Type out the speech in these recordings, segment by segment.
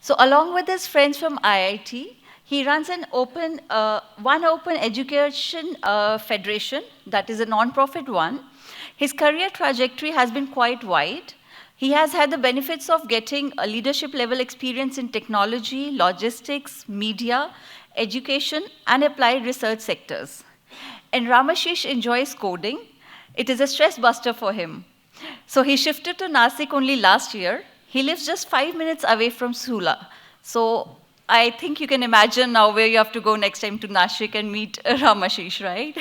So along with his friends from IIT, he runs one open education federation, that is a non-profit one. His career trajectory has been quite wide. He has had the benefits of getting a leadership level experience in technology, logistics, media, education, and applied research sectors. And Ramashish enjoys coding. It is a stress buster for him. So he shifted to Nasik only last year. He lives just 5 minutes away from Sula. So I think you can imagine now where you have to go next time to Nashik and meet Ramashish, right?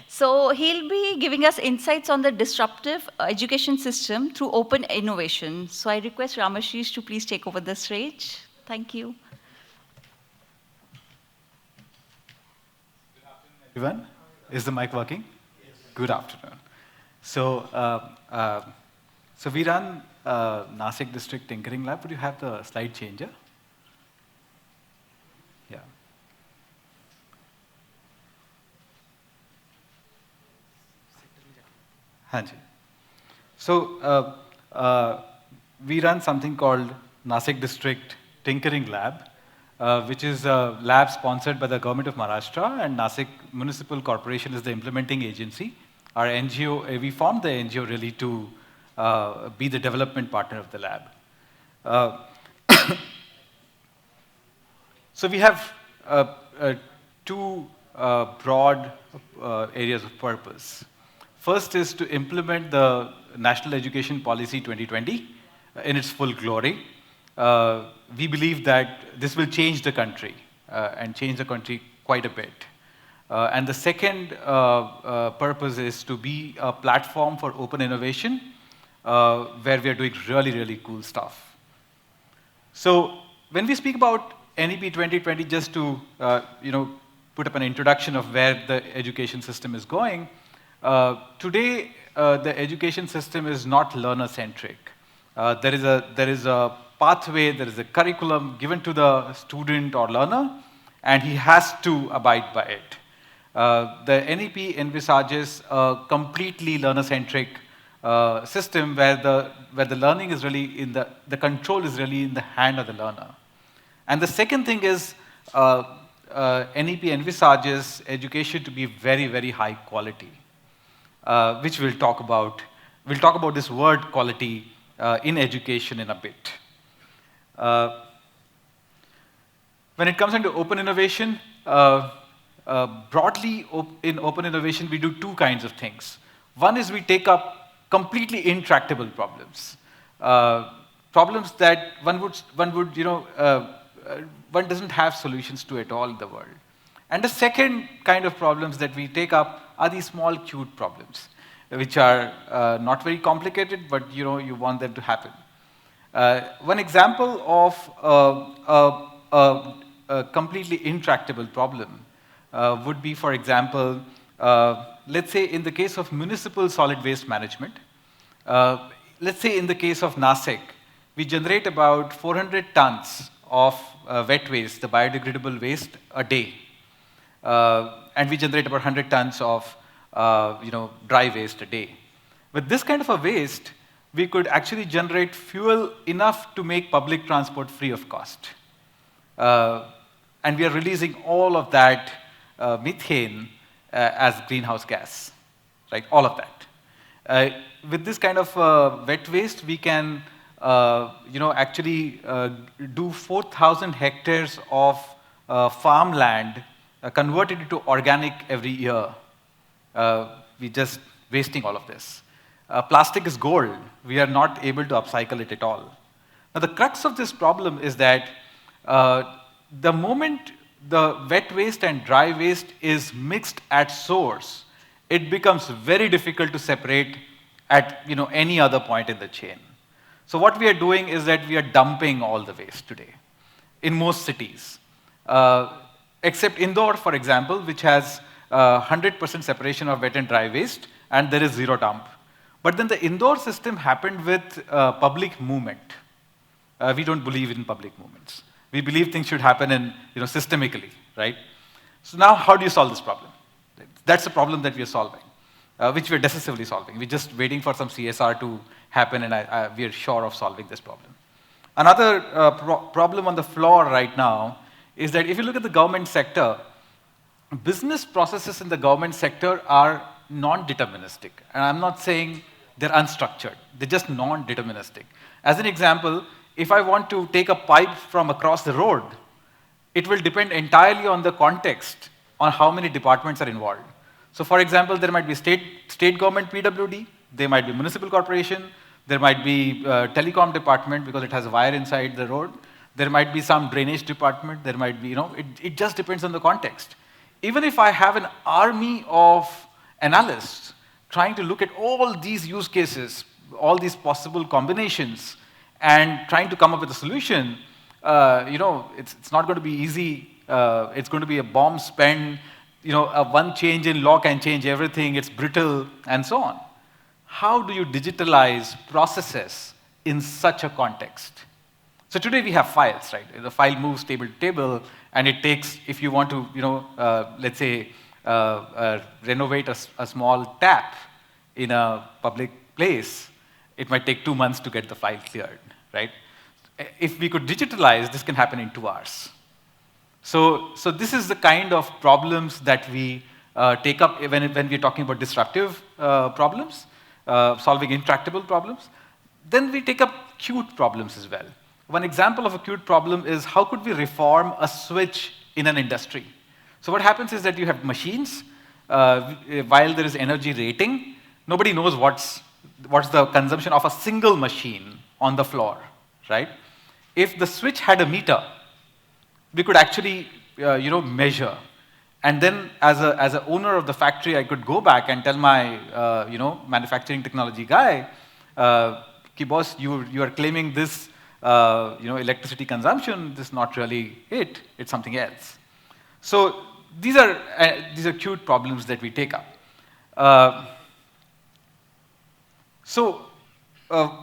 So he'll be giving us insights on the disruptive education system through open innovation. So I request Ramashish to please take over the stage. Thank you. Everyone, is the mic working? Yes. Good afternoon. So, so we run Nasik District Tinkering Lab. Would you have the slide changer? Yeah. Hanji. So, we run something called Nasik District Tinkering Lab, which is a lab sponsored by the government of Maharashtra, and Nasik Municipal Corporation is the implementing agency. Our NGO, we formed the NGO really to be the development partner of the lab. So we have two broad areas of purpose. First is to implement the National Education Policy 2020 in its full glory. We believe that this will change the country and change the country quite a bit. And the second purpose is to be a platform for open innovation where we are doing really, really cool stuff. So when we speak about NEP 2020, just to put up an introduction of where the education system is going, today the education system is not learner-centric. There is a pathway, there is a curriculum given to the student or learner, and he has to abide by it. The NEP envisages a completely learner-centric system where the learning is really the control is really in the hand of the learner. And the second thing is NEP envisages education to be very, very high quality, which we'll talk about. We'll talk about this word quality in education in a bit. When it comes into open innovation, broadly in open innovation, we do two kinds of things. One is we take up completely intractable problems, problems that one doesn't have solutions to at all in the world. And the second kind of problems that we take up are these small, cute problems, which are not very complicated, but you want them to happen. One example of a completely intractable problem would be, for example, let's say in the case of municipal solid waste management, let's say in the case of Nasik, we generate about 400 tons of wet waste, the biodegradable waste, a day. And we generate about 100 tons of dry waste a day. With this kind of a waste, we could actually generate fuel enough to make public transport free of cost. And we are releasing all of that methane as greenhouse gas, right? All of that. With this kind of wet waste, we can actually do 4,000 hectares of farmland converted into organic every year. We're just wasting all of this. Plastic is gold. We are not able to upcycle it at all. Now, the crux of this problem is that the moment the wet waste and dry waste is mixed at source, it becomes very difficult to separate at any other point in the chain. So what we are doing is that we are dumping all the waste today in most cities, except Indore, for example, which has 100% separation of wet and dry waste, and there is zero dump. But then the Indore system happened with public movement. We don't believe in public movements. We believe things should happen in, systemically, right? So now, how do you solve this problem? That's the problem that we are solving, which we are decisively solving. We're just waiting for some CSR to happen, and we are sure of solving this problem. Another problem on the floor right now is that if you look at the government sector, business processes in the government sector are non-deterministic. And I'm not saying they're unstructured. They're just non-deterministic. As an example, if I want to take a pipe from across the road, it will depend entirely on the context on how many departments are involved. So for example, there might be state government PWD, there might be municipal corporation, there might be telecom department because it has a wire inside the road, there might be some drainage department, there might be, it just depends on the context. Even if I have an army of analysts trying to look at all these use cases, all these possible combinations, and trying to come up with a solution, it's not going to be easy. It's going to be a bomb spend. One change in law can change everything. It's brittle, and so on. How do you digitalize processes in such a context? So today we have files, right? The file moves table to table, and it takes, if you want to, let's say, renovate a small tap in a public place, it might take 2 months to get the file cleared, right? If we could digitalize, this can happen in 2 hours. So this is the kind of problems that we take up when we're talking about disruptive problems, solving intractable problems. Then we take up acute problems as well. One example of acute problem is how could we reform a switch in an industry? So what happens is that you have machines, while there is energy rating, nobody knows what's the consumption of a single machine on the floor, right? If the switch had a meter, we could actually measure. And then as an owner of the factory, I could go back and tell my manufacturing technology guy, "Ki boss, you are claiming this electricity consumption, this is not really it, it's something else." So these are acute problems that we take up.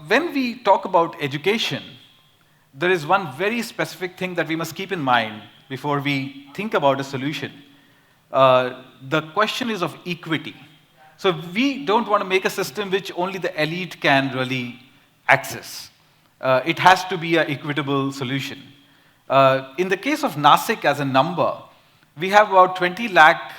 When we talk about education, there is one very specific thing that we must keep in mind before we think about a solution. The question is of equity. So we don't want to make a system which only the elite can really access. It has to be an equitable solution. In the case of Nasik as a number, we have about 20 lakh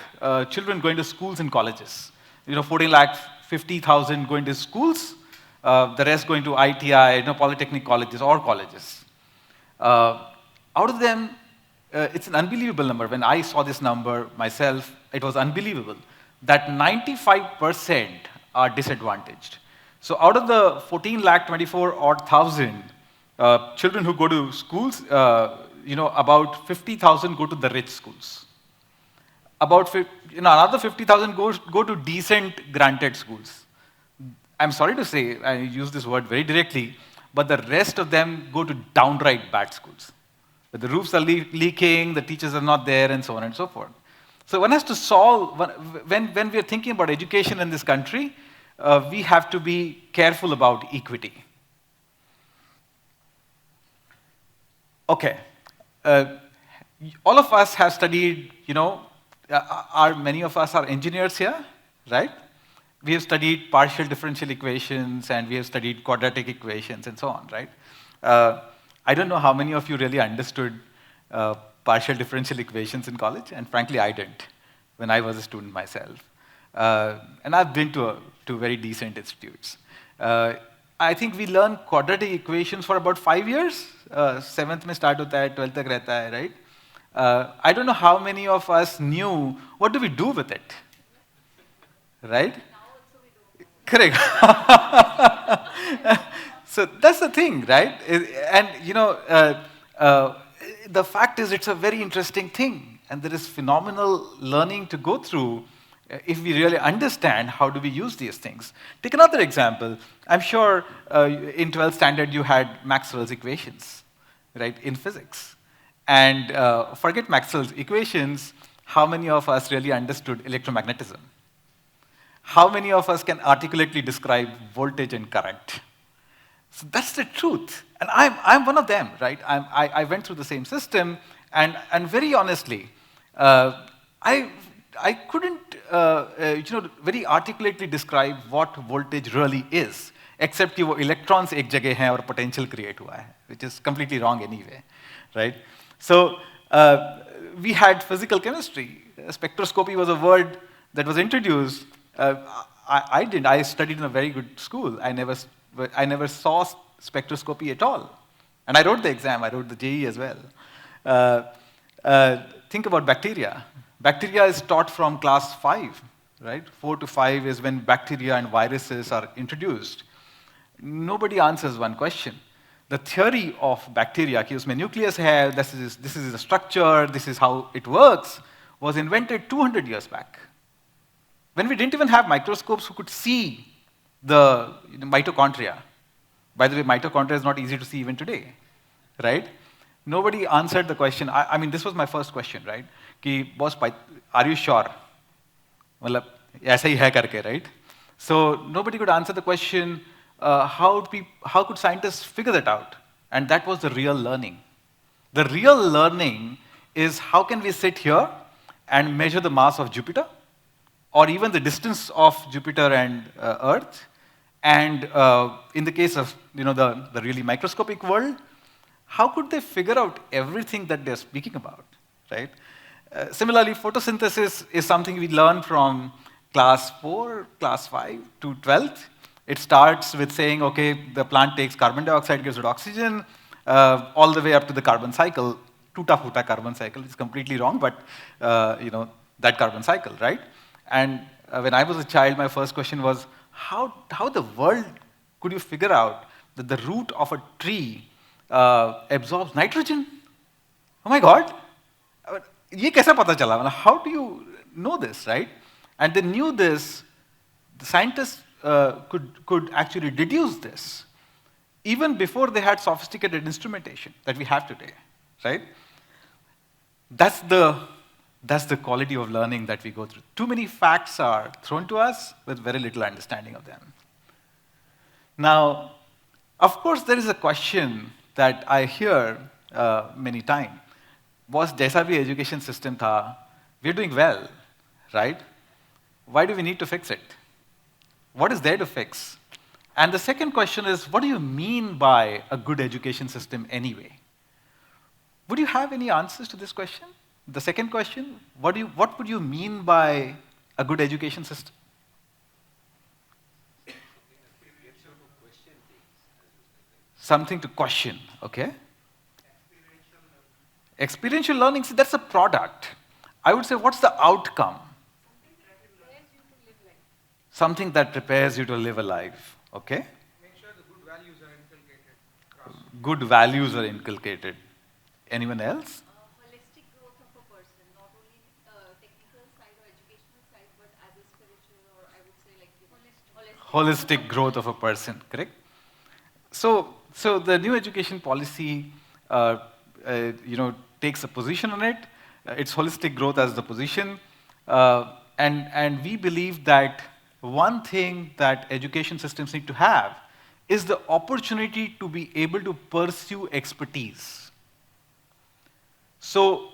children going to schools and colleges. 14 lakh 50,000 going to schools, the rest going to ITI, polytechnic colleges or colleges. Out of them, it's an unbelievable number. When I saw this number myself, it was unbelievable that 95% are disadvantaged. So out of the 14 lakh 24 odd thousand children who go to schools, about 50,000 go to the rich schools. About another 50,000 go to decent granted schools. I'm sorry to say, I use this word very directly, but the rest of them go to downright bad schools. The roofs are leaking, the teachers are not there, and so on and so forth. So one has to solve, when we're thinking about education in this country, we have to be careful about equity. Okay. All of us have studied, many of us are engineers here, right? We have studied partial differential equations, and we have studied quadratic equations, and so on, right? I don't know how many of you really understood partial differential equations in college, and frankly, I didn't when I was a student myself. And I've been to very decent institutes. I think we learn quadratic equations for about 5 years. 7th mein start hota hai, 12th tak rehta hai, right? I don't know how many of us knew what do we do with it, right? Correct. So that's the thing, right? And the fact is it's a very interesting thing, and there is phenomenal learning to go through if we really understand how do we use these things. Take another example. I'm sure in 12th standard you had Maxwell's equations, right, in physics. And forget Maxwell's equations, how many of us really understood electromagnetism? How many of us can articulately describe voltage and current? So that's the truth. And I'm one of them, right? I went through the same system, and very honestly, I couldn't very articulately describe what voltage really is, except कि वो electrons एक जगह हैं और potential create हुआ है, which is completely wrong anyway, right? So we had physical chemistry. Spectroscopy was a word that was introduced. I didn't. I studied in a very good school. I never saw spectroscopy at all. And I wrote the exam. I wrote the JE as well. Uh, think about bacteria. Bacteria is taught from class 5, right? 4 to 5 is when bacteria and viruses are introduced. Nobody answers one question. The theory of bacteria, कि उसमें nucleus है, this is the structure, this is how it works, was invented 200 years back. When we didn't even have microscopes who could see the mitochondria. By the way, mitochondria is not easy to see even today, right? Nobody answered the question. I mean, this was my first question, right? कि boss, are you sure? मतलब ऐसा ही है करके, right? So nobody could answer the question, how could scientists figure that out? And that was the real learning. The real learning is how can we sit here and measure the mass of Jupiter, or even the distance of Jupiter and Earth, and in the case of the really microscopic world, how could they figure out everything that they're speaking about, right? Similarly, photosynthesis is something we learn from class 4, class 5 to 12th. It starts with saying, okay, the plant takes carbon dioxide, gives it oxygen, all the way up to the carbon cycle. Tuta-futa carbon cycle is completely wrong, but that carbon cycle, right? And when I was a child, my first question was, how the world could you figure out that the root of a tree absorbs nitrogen? Oh my God! ये कैसे पता चला? How do you know this, right? And they knew this. The scientists could actually deduce this even before they had sophisticated instrumentation that we have today, right? That's the quality of learning that we go through. Too many facts are thrown to us with very little understanding of them. Now, of course, there is a question that I hear many times. Was जैसा भी education system था, we're doing well, right? Why do we need to fix it? What is there to fix? And the second question is, what do you mean by a good education system anyway? Would you have any answers to this question? The second question, what would you mean by a good education system? Something to question, okay? Experiential learning, see, that's a product. I would say, what's the outcome? Something that prepares you to live a life, okay? Make sure the good values are inculcated across. Good values are inculcated. Anyone else? Holistic growth of a person, not only technical side or educational side, but as a spiritual, or I would say like Holistic growth of a person, correct? So the new education policy, takes a position on it. It's holistic growth as the position, and we believe that one thing that education systems need to have is the opportunity to be able to pursue expertise. So,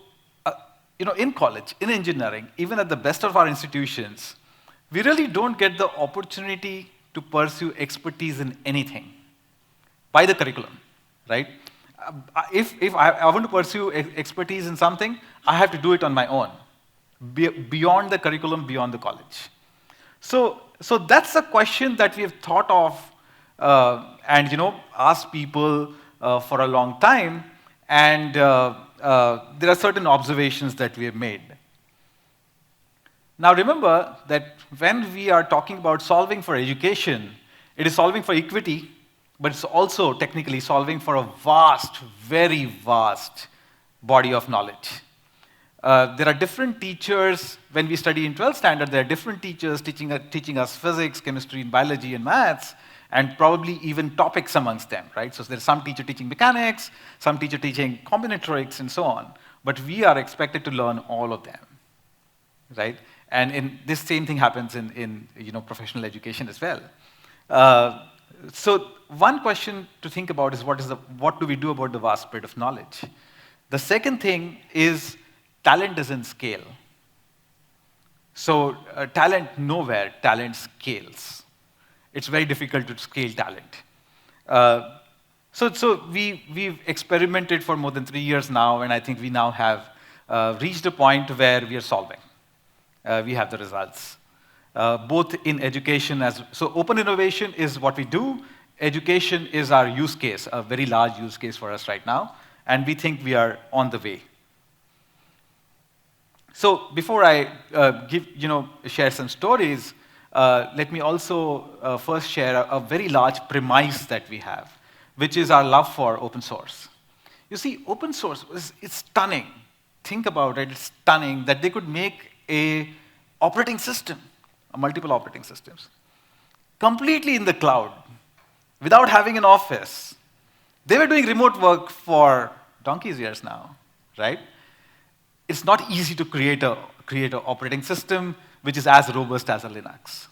in college, in engineering, even at the best of our institutions, we really don't get the opportunity to pursue expertise in anything by the curriculum, right? If I want to pursue expertise in something, I have to do it on my own, beyond the curriculum, beyond the college. So that's a question that we have thought of and asked people for a long time, and there are certain observations that we have made. Now remember that when we are talking about solving for education, it is solving for equity, but it's also technically solving for a vast, very vast body of knowledge. There are different teachers, when we study in 12th standard, there are different teachers teaching us physics, chemistry, and biology, and maths, and probably even topics amongst them, right? So there's some teacher teaching mechanics, some teacher teaching combinatorics, and so on. But we are expected to learn all of them, right? And this same thing happens in professional education as well. So one question to think about is what do we do about the vast spread of knowledge? The second thing is talent doesn't scale. So talent nowhere, talent scales. it's very difficult to scale talent. So we've experimented for more than 3 years now, and I think we now have reached a point where we are solving. We have the results. Both in education so open innovation is what we do. Education is our use case, a very large use case for us right now, and we think we are on the way. So before I share some stories, let me also first share a very large premise that we have, which is our love for open source. You see, open source is stunning. Think about it, it's stunning that they could make a operating system, multiple operating systems, completely in the cloud, without having an office. They were doing remote work for donkey's years now, right? It's not easy to create an operating system which is as robust as a Linux.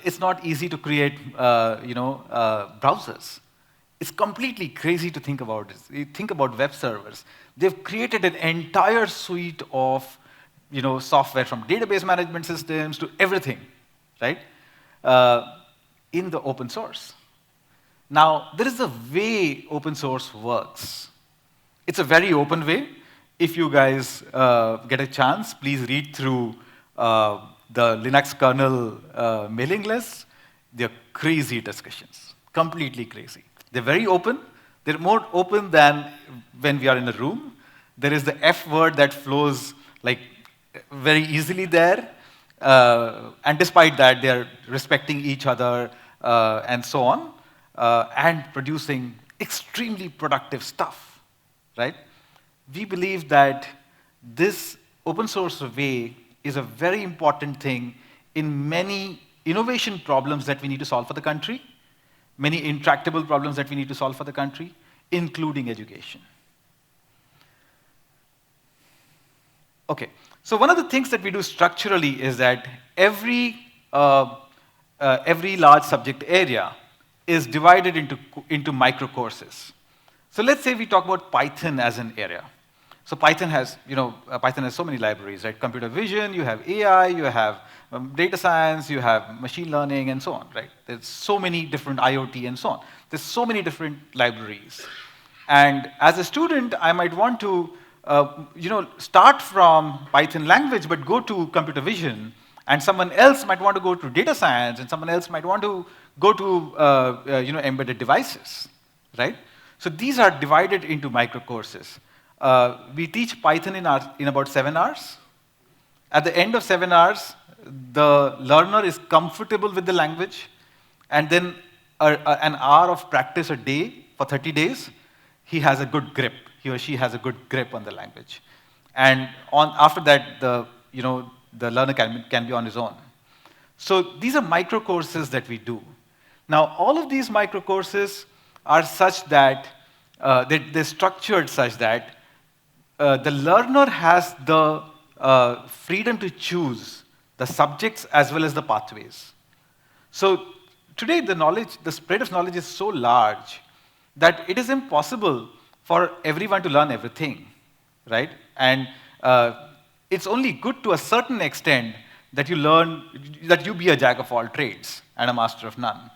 It's not easy to create browsers. It's completely crazy to think about this. You think about web servers. They've created an entire suite of software, from database management systems to everything, right? In the open source. Now, there is a way open source works. It's a very open way. If you guys get a chance, please read through the Linux kernel mailing list. They're crazy discussions, completely crazy. They're very open. They're more open than when we are in a room. There is the F word that flows like very easily there. And despite that, they're respecting each other and so on, and producing extremely productive stuff, right? We believe that this open source way is a very important thing in many innovation problems that we need to solve for the country, many intractable problems that we need to solve for the country, including education. Okay, so one of the things that we do structurally is that every large subject area is divided into micro courses. So let's say we talk about Python as an area. So Python has so many libraries, right? Computer vision, you have AI, you have data science, you have machine learning, and so on, right? There's so many different IoT and so on. There's so many different libraries. And as a student, I might want to start from Python language, but go to computer vision, and someone else might want to go to data science, and someone else might want to go to embedded devices, right? So these are divided into micro courses. We teach Python in about 7 hours. At the end of 7 hours, the learner is comfortable with the language, and then an hour of practice a day for 30 days, he has a good grip. He or she has a good grip on the language. And after that, the learner can be on his own. So these are micro courses that we do. Now, all of these micro courses are such that they're structured such that the learner has the freedom to choose the subjects as well as the pathways. So today, the spread of knowledge is so large that it is impossible for everyone to learn everything, right? And it's only good to a certain extent that you be a jack of all trades and a master of none.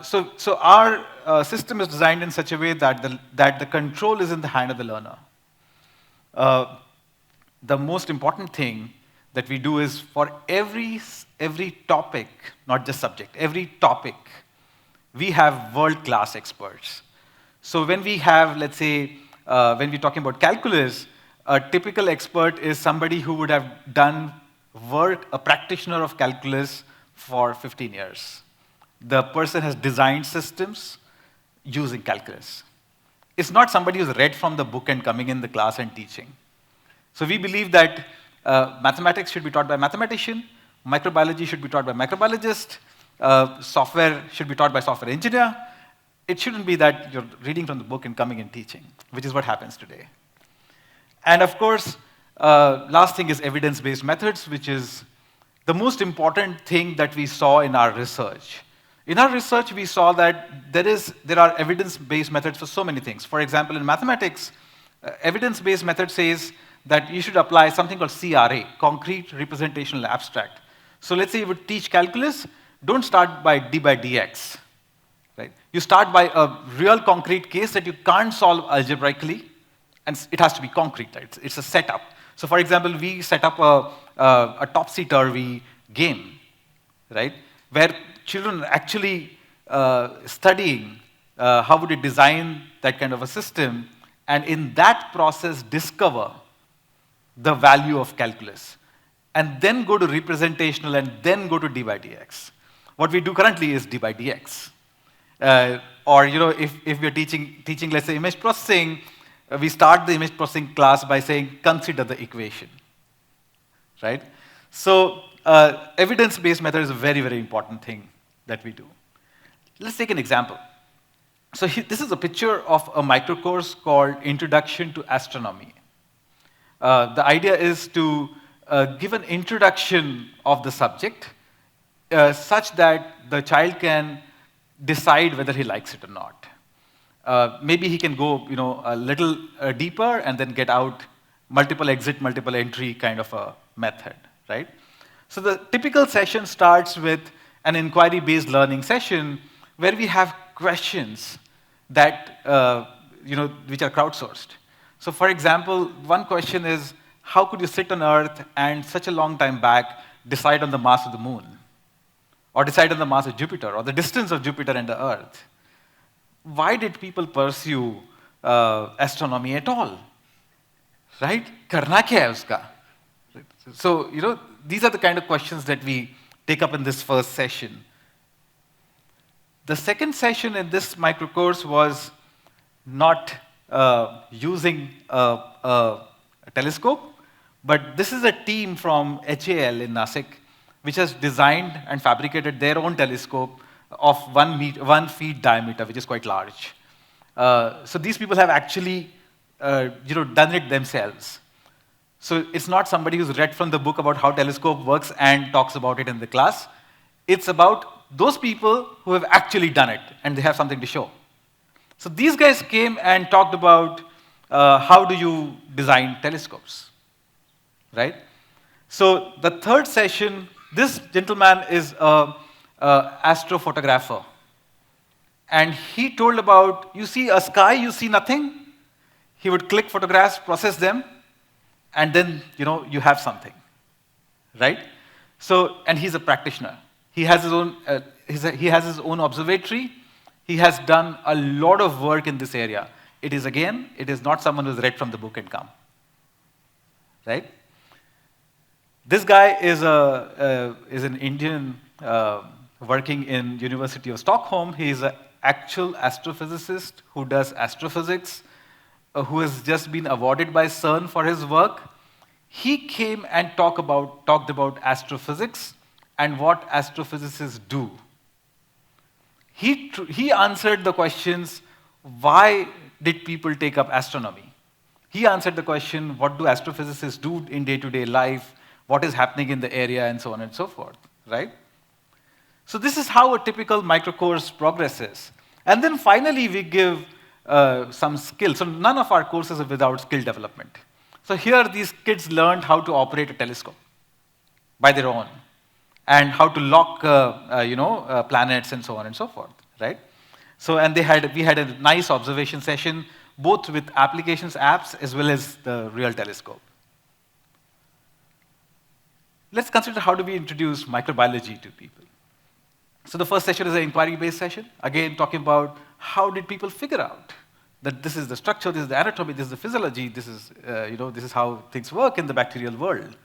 So our system is designed in such a way that the control is in the hand of the learner. The most important thing that we do is for every topic, not just subject, every topic, we have world-class experts. So when we have, let's say, when we're talking about calculus, a typical expert is somebody who would have done work, a practitioner of calculus for 15 years. The person has designed systems using calculus. It's not somebody who's read from the book and coming in the class and teaching. So we believe that mathematics should be taught by a mathematician, microbiology should be taught by a microbiologist, software should be taught by a software engineer. It shouldn't be that you're reading from the book and coming and teaching, which is what happens today. And of course, last thing is evidence-based methods, which is the most important thing that we saw in our research. In our research, we saw that there are evidence-based methods for so many things. For example, in mathematics, evidence-based method says that you should apply something called CRA, concrete representational abstract. So let's say you would teach calculus, don't start by dx, right? You start by a real concrete case that you can't solve algebraically, and it has to be concrete, right? It's a setup. So for example, we set up a topsy-turvy game, right? Where children are actually studying how would you design that kind of a system, and in that process discover the value of calculus, and then go to representational, and then go to d by dx. What we do currently is d by dx. Or if we're teaching, let's say, image processing, we start the image processing class by saying, consider the equation, right? So evidence-based method is a very, very important thing that we do. Let's take an example. So this is a picture of a microcourse called Introduction to Astronomy. The idea is to give an introduction of the subject such that the child can decide whether he likes it or not. Maybe he can go a little deeper and then get out multiple exit, multiple entry kind of a method, right? So the typical session starts with an inquiry-based learning session where we have questions that which are crowdsourced. So for example, one question is, how could you sit on Earth and such a long time back decide on the mass of the moon? Or decide on the mass of Jupiter, or the distance of Jupiter and the Earth? Why did people pursue astronomy at all? Right? Karna kya hai uska? So, these are the kind of questions that we take up in this first session. The second session in this microcourse was not using a telescope, but this is a team from HAL in Nasik, which has designed and fabricated their own telescope of 1 feet diameter, which is quite large. So these people have actually done it themselves. So it's not somebody who's read from the book about how telescope works and talks about it in the class. It's about those people who have actually done it, and they have something to show. So these guys came and talked about how do you design telescopes, right? So the third session, this gentleman is an astrophotographer. And he told about, you see a sky, you see nothing. He would click photographs, process them, and then you have something, right? So, and he's a practitioner. He has his own observatory. He has done a lot of work in this area. It is not someone who's read from the book and come, right? This guy is an Indian working in University of Stockholm. He is an actual astrophysicist who does astrophysics, who has just been awarded by CERN for his work. He came and talked about astrophysics and what astrophysicists do. He answered the questions, why did people take up astronomy? He answered the question, what do astrophysicists do in day-to-day life? What is happening in the area, and so on and so forth, right? So this is how a typical microcourse progresses. And then finally, we give some skills. So none of our courses are without skill development. So here, these kids learned how to operate a telescope by their own, and how to lock planets and so on and so forth, right? So, and we had a nice observation session, both with applications apps as well as the real telescope. Let's consider how do we introduce microbiology to people. So the first session is an inquiry-based session, again talking about how did people figure out that this is the structure, this is the anatomy, this is the physiology, this is how things work in the bacterial world.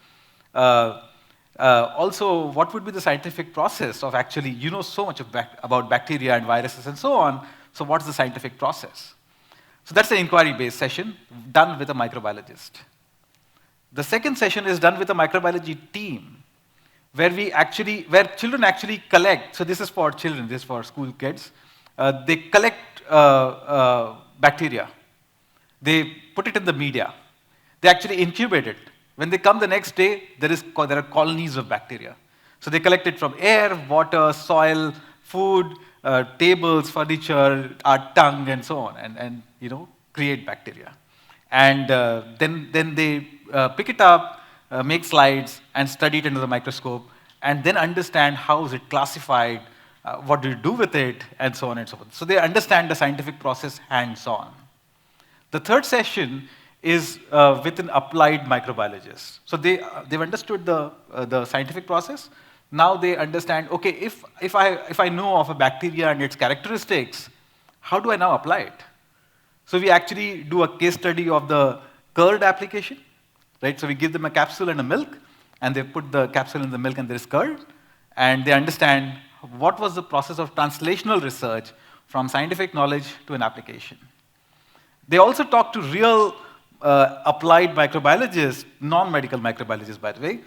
Also, what would be the scientific process of actually, so much about bacteria and viruses and so on, so what's the scientific process? So that's the inquiry-based session done with a microbiologist. The second session is done with a microbiology team, where children actually collect. So this is for children, this is for school kids. They collect bacteria. They put it in the media. They actually incubate it. When they come the next day, there are colonies of bacteria. So they collect it from air, water, soil, food, tables, furniture, our tongue, and so on, and create bacteria. And then they pick it up, make slides, and study it under the microscope, and then understand how is it classified, what do you do with it, and so on and so forth. So they understand the scientific process hands-on. The third session is with an applied microbiologist. So they've understood the scientific process. Now they understand, okay, if I know of a bacteria and its characteristics, how do I now apply it? So we actually do a case study of the curd application, right? So we give them a capsule and a milk, and they put the capsule in the milk and there is curd, and they understand what was the process of translational research from scientific knowledge to an application. They also talk to real applied microbiologists, non-medical microbiologists, by the way.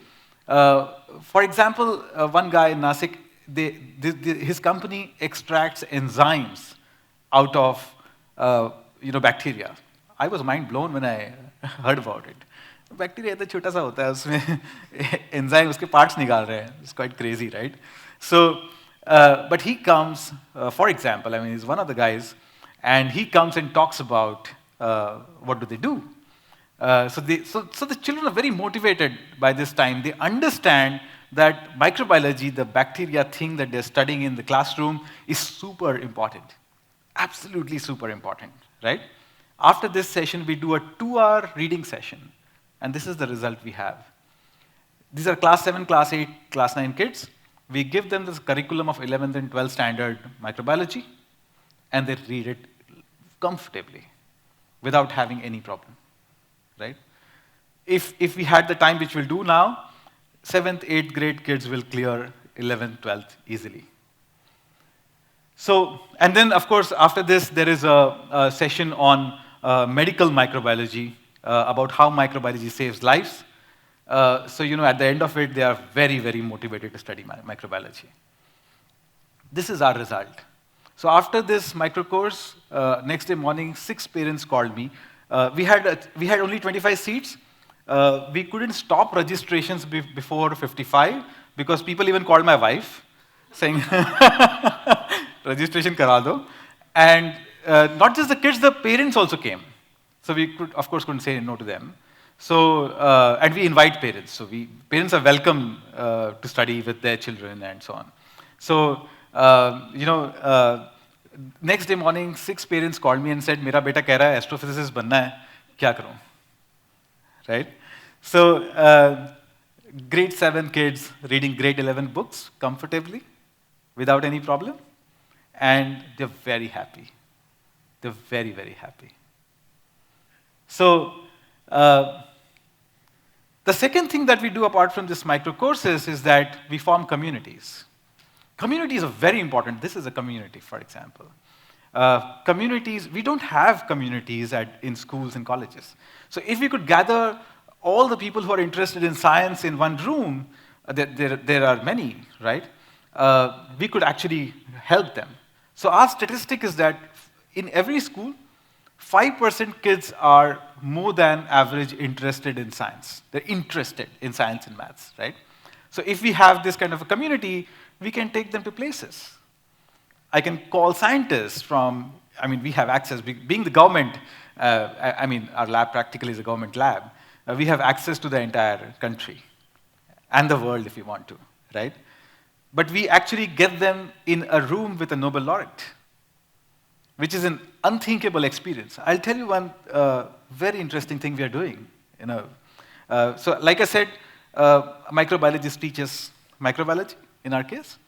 For example, one guy in Nasik, his company extracts enzymes out of bacteria. I was mind blown when I heard about it. Bacteria इतना छोटा सा होता है, उसमें enzyme उसके parts निकाल रहे हैं. It's quite crazy, right? So, but he comes, for example, I mean, he's one of the guys, and he comes and talks about what do they do. So the children are very motivated by this time. They understand that microbiology, the bacteria thing that they're studying in the classroom, is super important. Absolutely super important, right? After this session, we do a 2-hour reading session. And this is the result we have. These are class 7, class 8, class 9 kids. We give them this curriculum of 11th and 12th standard microbiology, and they read it comfortably without having any problem, right? If we had the time, which we'll do now, 7th, 8th grade kids will clear 11th, 12th easily. So, and then of course, after this, there is a session on medical microbiology, about how microbiology saves lives. So, at the end of it, they are very, very motivated to study microbiology. This is our result. So after this micro course, next day morning, 6 parents called me. We had only 25 seats. We couldn't stop registrations before 55 because people even called my wife saying, registration kara do. And not just the kids, the parents also came. So we of course, couldn't say no to them. So, and we invite parents. So parents are welcome to study with their children and so on. So, next day morning, 6 parents called me and said, "Mera beta keh raha hai astrophysicist banna hai, kya karoon?" Right? So, grade 7 kids reading grade 11 books comfortably, without any problem, and they're very happy. They're very, very happy. So, the second thing that we do apart from this micro courses is that we form communities. Communities are very important. This is a community, for example. Communities, we don't have communities in schools and colleges. So if we could gather all the people who are interested in science in one room, there are many, right? We could actually help them. So our statistic is that in every school, 5% kids are more than average interested in science. They're interested in science and maths, right? So if we have this kind of a community, we can take them to places. I can call scientists from, we have access, being the government, our lab practically is a government lab. We have access to the entire country and the world if we want to, right? But we actually get them in a room with a Nobel laureate, which is an unthinkable experience. I'll tell you one very interesting thing we are doing. So like I said, microbiologists teach us microbiology, in our case.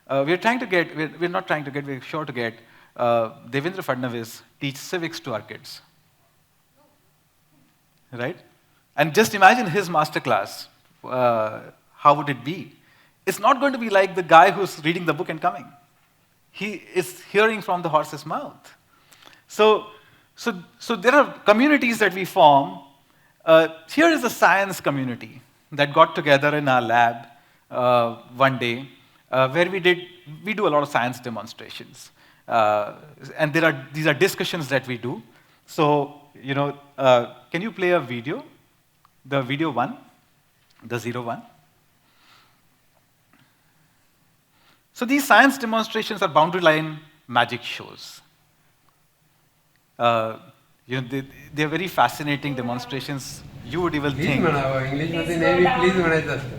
We're sure to get Devendra Fadnavis teach civics to our kids. Right? And just imagine his masterclass. How would it be? It's not going to be like the guy who's reading the book and coming. He is hearing from the horse's mouth. So there are communities that we form. Here is a science community that got together in our lab one day, where we do a lot of science demonstrations. And these are discussions that we do. So, can you play a video? The video 1, the 01. So these science demonstrations are boundary line magic shows. They're very fascinating demonstrations. You would even think. English मध्ये नेहमी please म्हणायचं असतं.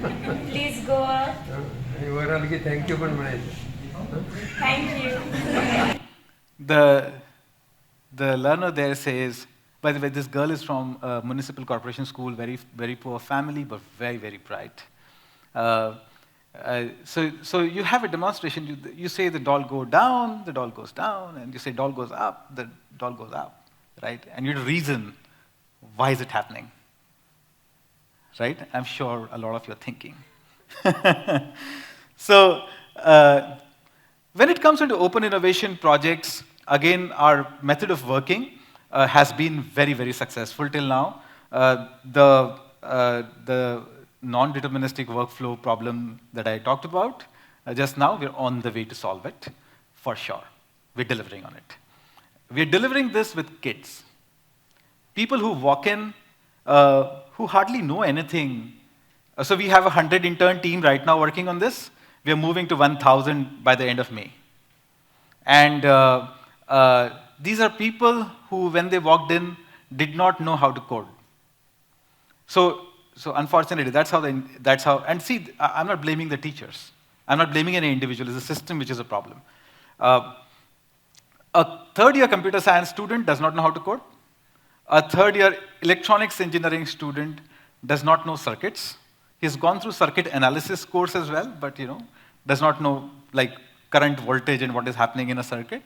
Please go up. आणि वर आलं की thank you पण म्हणायचं. Thank you. The learner there says, by the way, this girl is from a municipal corporation school, very poor family, but very bright. So you have a demonstration. You say the doll go down, the doll goes down, and you say doll goes up, the doll goes up, right? And you reason, why is it happening? Right? I'm sure a lot of you are thinking. So when it comes into open innovation projects, again, our method of working has been very successful till now. The non-deterministic workflow problem that I talked about just now, we're on the way to solve it, for sure. We're delivering on it. We're delivering this with kids. People who walk in, who hardly know anything. So we have a 100 intern team right now working on this. We are moving to 1,000 by the end of May. And these are people who, when they walked in, did not know how to code. So unfortunately, that's how, and see, I'm not blaming the teachers. I'm not blaming any individual. It's the system which is a problem. A third-year computer science student does not know how to code. A third-year electronics engineering student does not know circuits. He's gone through circuit analysis course as well, but does not know like current voltage and what is happening in a circuit.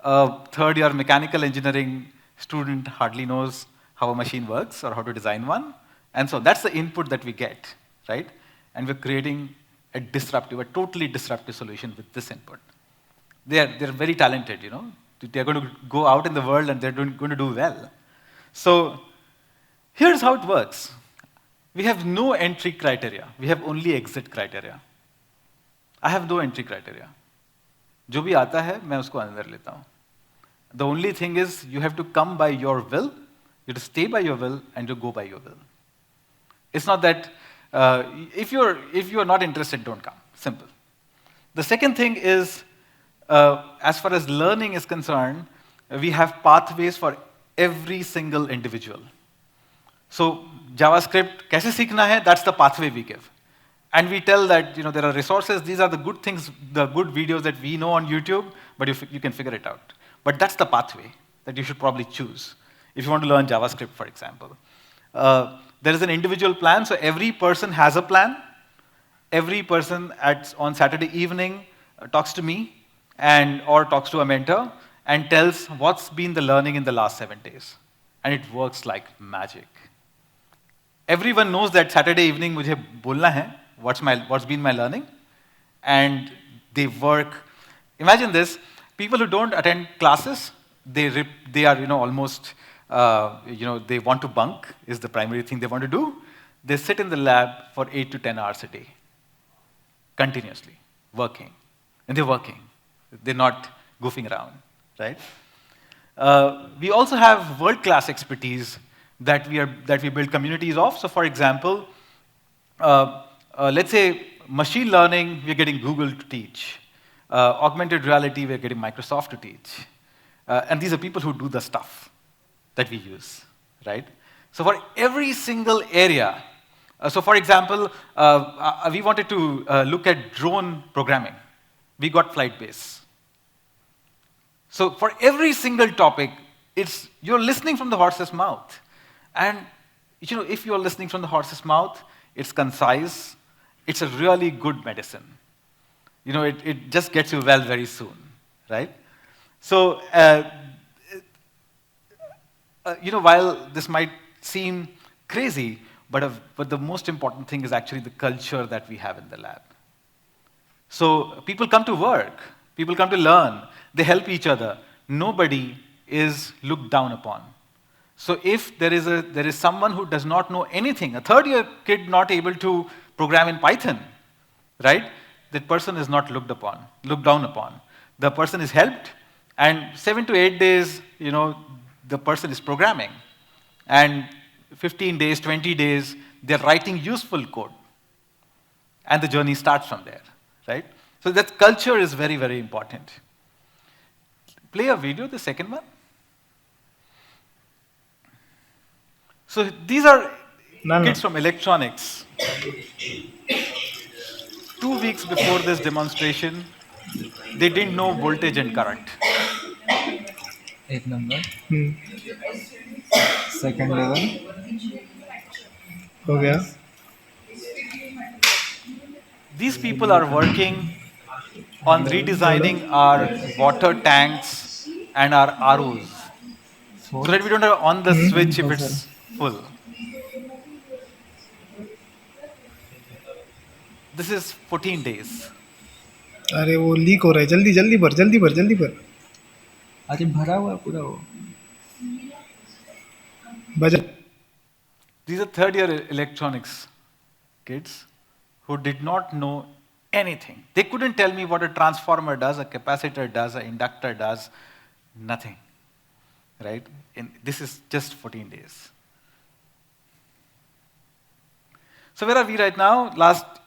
A third-year mechanical engineering student hardly knows how a machine works or how to design one. And so that's the input that we get, right? And we're creating a totally disruptive solution with this input. They're very talented, They're going to go out in the world and they're going to do well. So here's how it works. We have no entry criteria. We have only exit criteria. I have no entry criteria. जो भी आता है, मैं उसको अंदर लेता हूँ. The only thing is, you have to come by your will, you have to stay by your will, and you go by your will. It's not that if you're not interested, don't come. Simple. The second thing is, as far as learning is concerned, we have pathways for every single individual. So JavaScript, कैसे सीखना है, that's the pathway we give. And we tell that there are resources, these are the good things, the good videos that we know on YouTube, but you can figure it out. But that's the pathway that you should probably choose if you want to learn JavaScript, for example. There is an individual plan, so every person has a plan. Every person on Saturday evening talks to me or talks to a mentor and tells what's been the learning in the last 7 days. And it works like magic. Everyone knows that Saturday evening मुझे बोलना है what's been my learning, and they work. Imagine this: people who don't attend classes, they are almost they want to bunk is the primary thing they want to do. They sit in the lab for 8 to 10 hours a day, continuously working, and they're working. They're not goofing around, right? We also have world-class expertise that we build communities of. So, for example, let's say machine learning, we're getting Google to teach. Augmented reality, we're getting Microsoft to teach. And these are people who do the stuff that we use, right? So for every single area, so for example, we wanted to look at drone programming. We got Flightbase. So for every single topic, you're listening from the horse's mouth. And if you're listening from the horse's mouth, it's concise. It's a really good medicine. It just gets you well very soon, right? So, while this might seem crazy, but the most important thing is actually the culture that we have in the lab. So people come to work, people come to learn, they help each other. Nobody is looked down upon. So if there is someone who does not know anything, a third-year kid not able to program in Python, right? That person is not looked down upon. The person is helped, and 7 to 8 days, the person is programming. And 15 days, 20 days, they're writing useful code. And the journey starts from there, right? So that culture is very, very important. Play a video, the second one. So these are kids from electronics. 2 weeks before this demonstration, they didn't know voltage and current. एक number second level हो गया These people are working on बोलो redesigning our water tanks and our ROs so that we don't have on the switch if compressor it's full. This is 14 days. अरे वो leak हो रहा है जल्दी जल्दी भर जल्दी भर जल्दी भर अरे भरा हुआ है पूरा वो बजा These are third year electronics kids who did not know anything. They couldn't tell me what a transformer does, a capacitor does, an inductor does, nothing. Right? This is just 14 days. So where are we right now?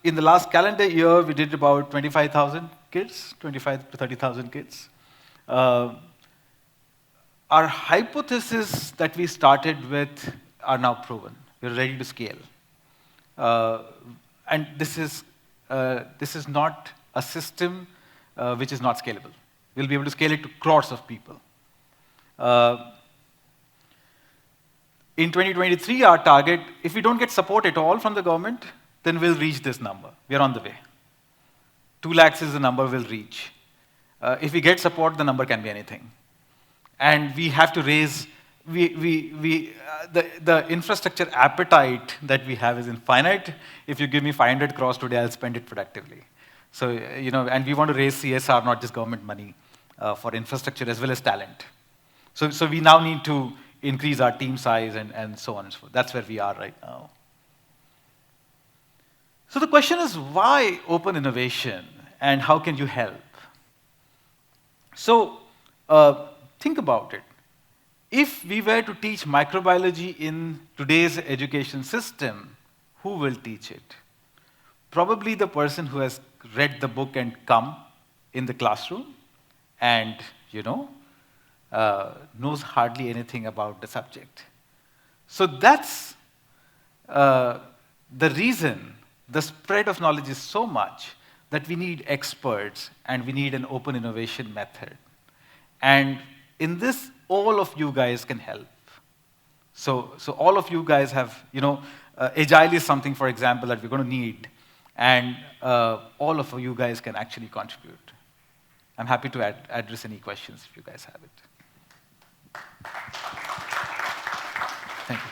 In the last calendar year, we did about 25,000 kids, 25 to 30,000 kids. Our hypotheses that we started with are now proven. We're ready to scale. And this is not a system which is not scalable. We'll be able to scale it to crores of people. In 2023, our target, if we don't get support at all from the government, then we'll reach this number. We are on the way. 2 lakhs is the number we'll reach. If we get support, the number can be anything. And we have to raise, the infrastructure appetite that we have is infinite. If you give me 500 crores today, I'll spend it productively. So, and we want to raise CSR, not just government money, for infrastructure as well as talent. So we now need to increase our team size and so on and so forth. That's where we are right now. So the question is, why open innovation and how can you help? So think about it. If we were to teach microbiology in today's education system, who will teach it? Probably the person who has read the book and come in the classroom and, knows hardly anything about the subject. So that's the reason the spread of knowledge is so much that we need experts and we need an open innovation method. And in this, all of you guys can help. So all of you guys have, Agile is something, for example, that we're going to need. And all of you guys can actually contribute. I'm happy to address any questions if you guys have it. Thank you.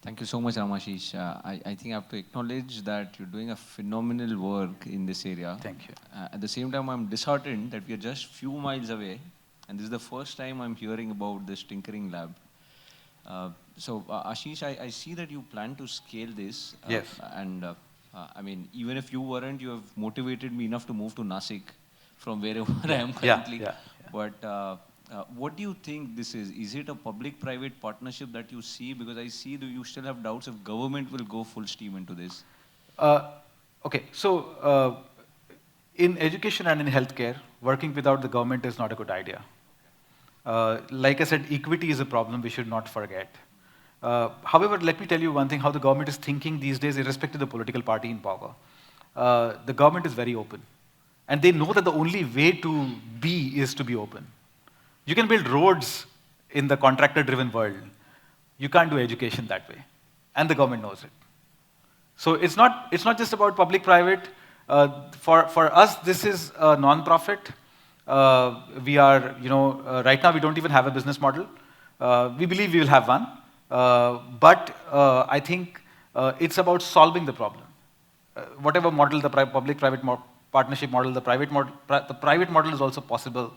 Thank you so much, Ramashish. I think I have to acknowledge that you're doing a phenomenal work in this area. Thank you. At the same time, I'm disheartened that we are just few miles away, and this is the first time I'm hearing about this tinkering lab. Ashish, I see that you plan to scale this. Yes. And I mean, even if you weren't, you have motivated me enough to move to Nasik from wherever I am currently. Yeah. But what do you think this is? Is it a public-private partnership that you see? Because I see that you still have doubts if government will go full steam into this. Okay, so in education and in healthcare, working without the government is not a good idea. Like I said, equity is a problem we should not forget. However, let me tell you one thing, how the government is thinking these days, irrespective of the political party in power. The government is very open. And they know that the only way to be is to be open. You can build roads in the contractor-driven world. You can't do education that way. And the government knows it. So it's not just about public-private. For us, this is a non-profit. We are, right now we don't even have a business model. We believe we will have one. But I think it's about solving the problem. Whatever model, the public-private partnership model, the private model is also possible.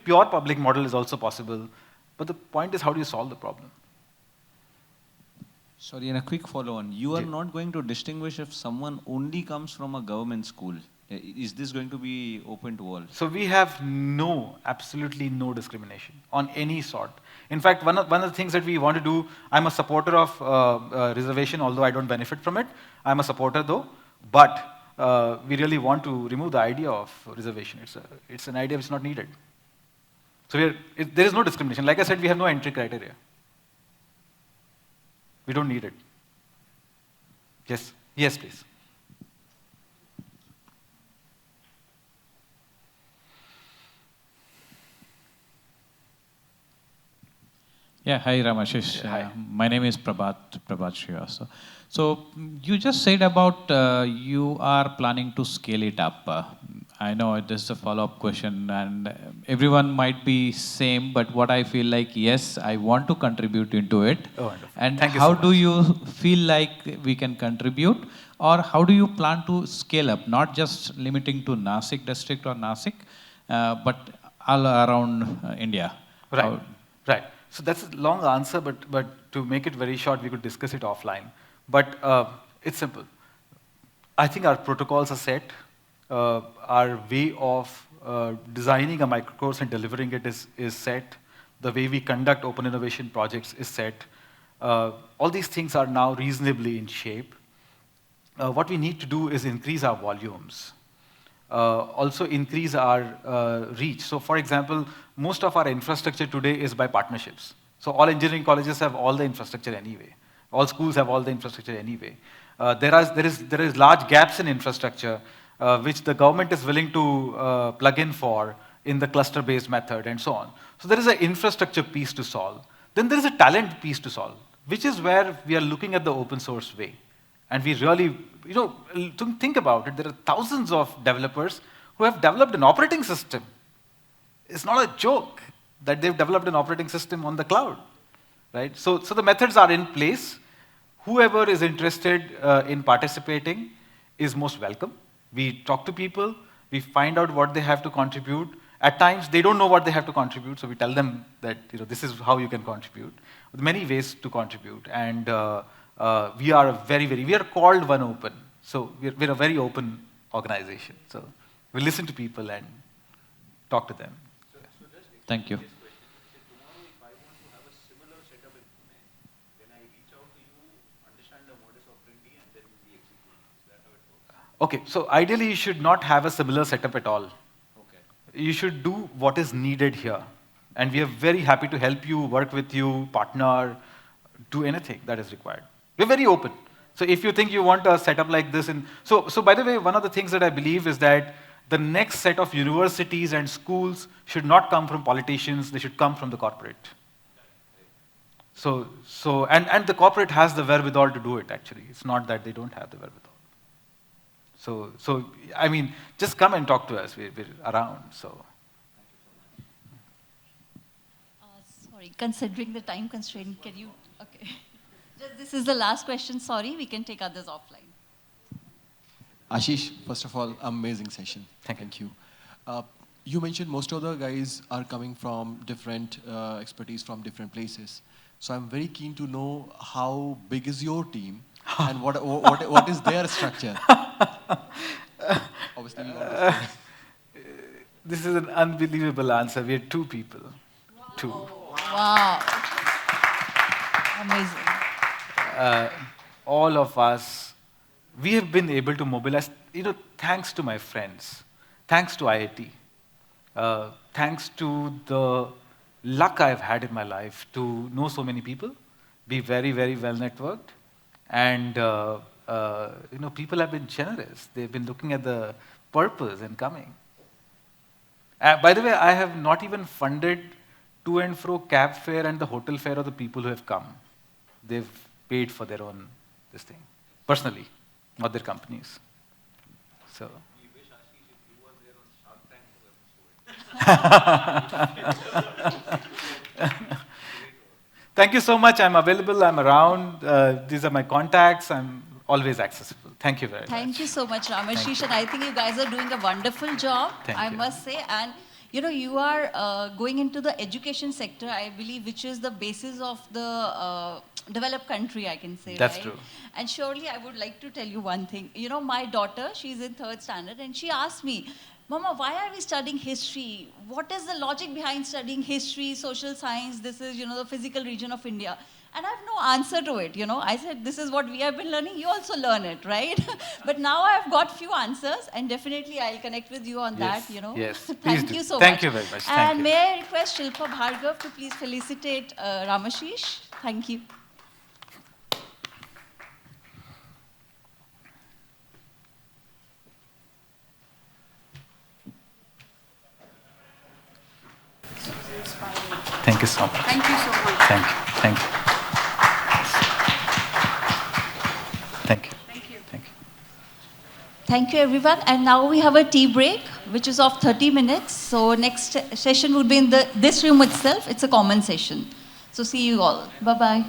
Pure public model is also possible. But the point is, how do you solve the problem? Sorry, and a quick follow-on. You are not going to distinguish if someone only comes from a government school. Is this going to be open to all? So we have absolutely no discrimination on any sort. In fact, one of the things that we want to do, I'm a supporter of reservation, although I don't benefit from it. I'm a supporter though, but we really want to remove the idea of reservation. It's an idea which is not needed. So there is no discrimination. Like I said, we have no entry criteria. We don't need it. Yes, yes, please. Yeah, hi Ramashish. Yeah, hi. My name is Prabhat Srivastava. So you just said about you are planning to scale it up. I know this is a follow-up question, and everyone might be same, but what I feel like, yes, I want to contribute into it. Oh, wonderful. And Thank you how so do much. you feel like we can contribute, or how do you plan to scale up, not just limiting to Nasik district or Nasik, but all around India? Right, How- right. So that's a long answer, but to make it very short, we could discuss it offline. But it's simple. I think our protocols are set. Our way of designing a microcourse and delivering it is set. The way we conduct open innovation projects is set. All these things are now reasonably in shape. What we need to do is increase our volumes. Also increase our reach. So for example, most of our infrastructure today is by partnerships. So all engineering colleges have all the infrastructure anyway. All schools have all the infrastructure anyway. There is large gaps in infrastructure which the government is willing to plug in for in the cluster-based method and so on. So there is an infrastructure piece to solve. Then there is a talent piece to solve, which is where we are looking at the open source way. And we really, think about it, there are thousands of developers who have developed an operating system. It's not a joke that they've developed an operating system on the cloud, right? So the methods are in place. Whoever is interested in participating is most welcome. We talk to people, we find out what they have to contribute. At times, they don't know what they have to contribute, so we tell them that this is how you can contribute. With many ways to contribute, and we are we are called One Open, so we're a very open organization. So we listen to people and talk to them. Thank you. Okay, so ideally you should not have a similar setup at all. You should do what is needed here. And we are very happy to help you, work with you, partner, do anything that is required. We're very open. So if you think you want a setup like this, so by the way, one of the things that I believe is that the next set of universities and schools should not come from politicians, they should come from the corporate. And the corporate has the wherewithal to do it, actually. It's not that they don't have the wherewithal. So I mean, just come and talk to us. We're around. So. Sorry, considering the time constraint, can you? Okay. This is the last question. Sorry, we can take others offline. Ashish, first of all, amazing session. Thank you. You mentioned most of the guys are coming from different expertise from different places. So I'm very keen to know how big is your team and what is their structure? Obviously, we understand. This is an unbelievable answer. We are 2 people. Wow. 2. Wow. Amazing. All of us, we have been able to mobilize, thanks to my friends, thanks to IIT, thanks to the luck I've had in my life to know so many people, be very, very well networked, and people have been generous. They've been looking at the purpose and coming. By the way, I have not even funded to and fro cab fare and the hotel fare of the people who have come. They've paid for their own this thing, personally, not their companies. So. We wish Ashish if you were there on Shark Tank. Thank you so much. I'm available. I'm around. These are my contacts. I'm always accessible. Thank you very much. Thank you so much, Ramashish. And I think you guys are doing a wonderful job, I must say. And you are going into the education sector, I believe, which is the basis of the developed country, I can say. That's right? true. And surely I would like to tell you one thing. My daughter, she's in 3rd standard, and she asked me, Mama, why are we studying history? What is the logic behind studying history, social science? This is, the physical region of India. And I have no answer to it, I said, this is what we have been learning, you also learn it, right? But now I've got few answers, and definitely I'll connect with you on Yes, that, yes, please Thank do. you so Thank much. you very much. Thank And you. may I request Shilpa Bhargav to please felicitate Ramashish. Thank you. Thank you so much. Thank you so much. Thank you. Thank you. Thank you. Thank you. Thank you. Thank you, everyone. And now we have a tea break, which is of 30 minutes. So next session would be in this room itself. It's a common session. So see you all. Bye-bye.